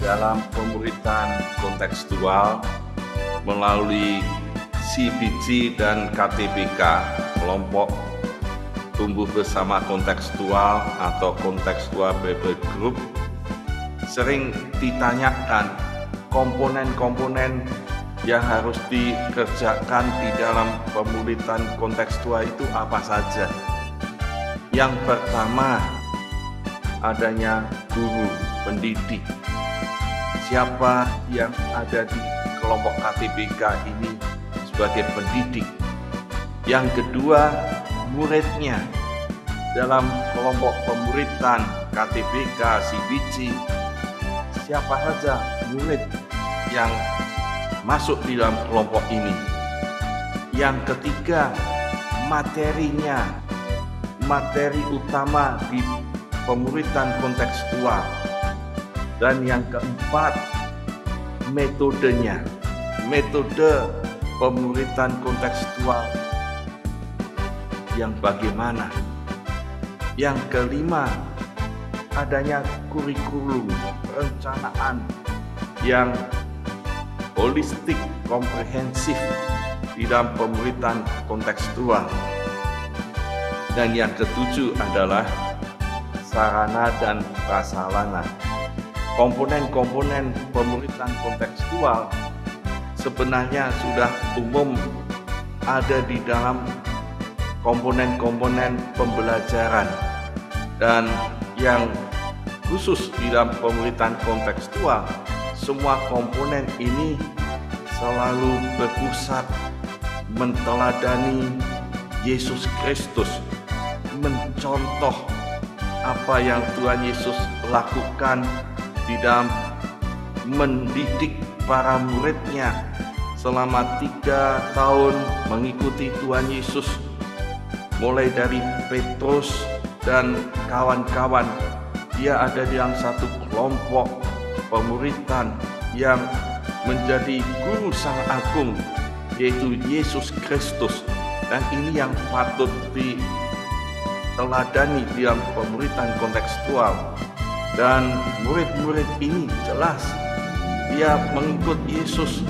dalam pemuritan kontekstual melalui CBC dan KTBK, kelompok tumbuh bersama kontekstual atau kontekstual Bible Group, sering ditanyakan komponen-komponen yang harus dikerjakan di dalam pemuritan kontekstual itu apa saja. Yang pertama, adanya guru pendidik. Siapa yang ada di kelompok KTBK ini sebagai pendidik? Yang kedua, muridnya. Dalam kelompok pemuritan KTBK, CBC, siapa saja murid yang masuk di dalam kelompok ini? Yang ketiga, materinya. Materi utama di pemuritan kontekstual. Dan yang keempat, metodenya. Metode pemuritan kontekstual yang bagaimana. Yang kelima, adanya kurikulum, perencanaan yang holistik, komprehensif di dalam pemuritan kontekstual. Dan yang ketujuh adalah sarana dan prasarana. Komponen-komponen pemuritan kontekstual sebenarnya sudah umum ada di dalam komponen-komponen pembelajaran, dan yang khusus di dalam pemuritan kontekstual, semua komponen ini selalu berpusat menteladani Yesus Kristus, mencontoh apa yang Tuhan Yesus lakukan di dalam mendidik para muridnya selama 3 tahun mengikuti Tuhan Yesus, mulai dari Petrus dan kawan-kawan. Dia ada di dalam satu kelompok pemuritan yang menjadi guru sang agung, yaitu Yesus Kristus. Dan ini yang patut diteladani di dalam pemuritan kontekstual. Dan murid-murid ini jelas dia mengikut Yesus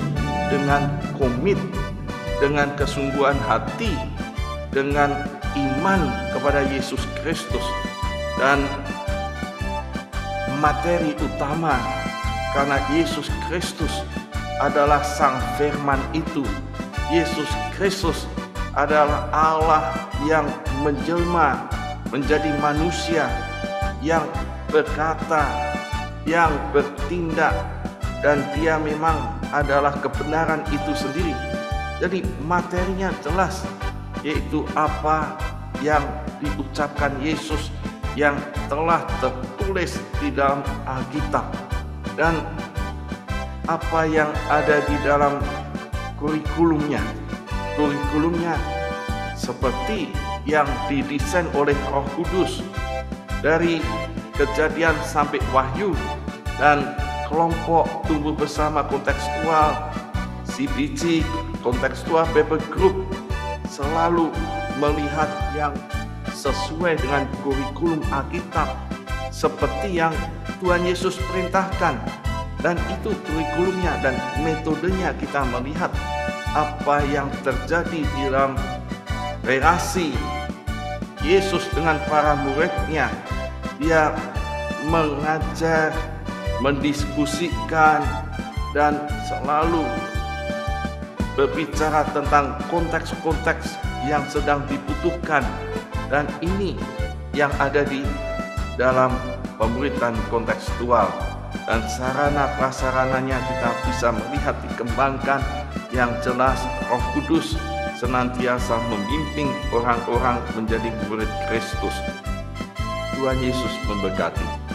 dengan komit, dengan kesungguhan hati, dengan iman kepada Yesus Kristus. Dan materi utama, karena Yesus Kristus adalah sang firman itu. Yesus Kristus adalah Allah yang menjelma menjadi manusia, yang berkata, yang bertindak, dan dia memang adalah kebenaran itu sendiri. Jadi materinya jelas, yaitu apa yang diucapkan Yesus yang telah tertulis di dalam Alkitab, dan apa yang ada di dalam kurikulumnya. Kurikulumnya seperti yang didesain oleh Roh Kudus dari Kejadian sampai Wahyu. Dan kelompok tumbuh bersama kontekstual CBC, kontekstual Bible Group, selalu melihat yang sesuai dengan kurikulum Alkitab seperti yang Tuhan Yesus perintahkan. Dan itu kurikulumnya dan metodenya. Kita melihat apa yang terjadi di dalam relasi Yesus dengan para muridnya. Dia mengajar, mendiskusikan, dan selalu berbicara tentang konteks-konteks yang sedang dibutuhkan. Dan ini yang ada di dalam pemuritan kontekstual. Dan sarana prasarananya kita bisa melihat dikembangkan. Yang jelas Roh Kudus senantiasa membimbing orang-orang menjadi murid Kristus. Tuhan Yesus memberkati.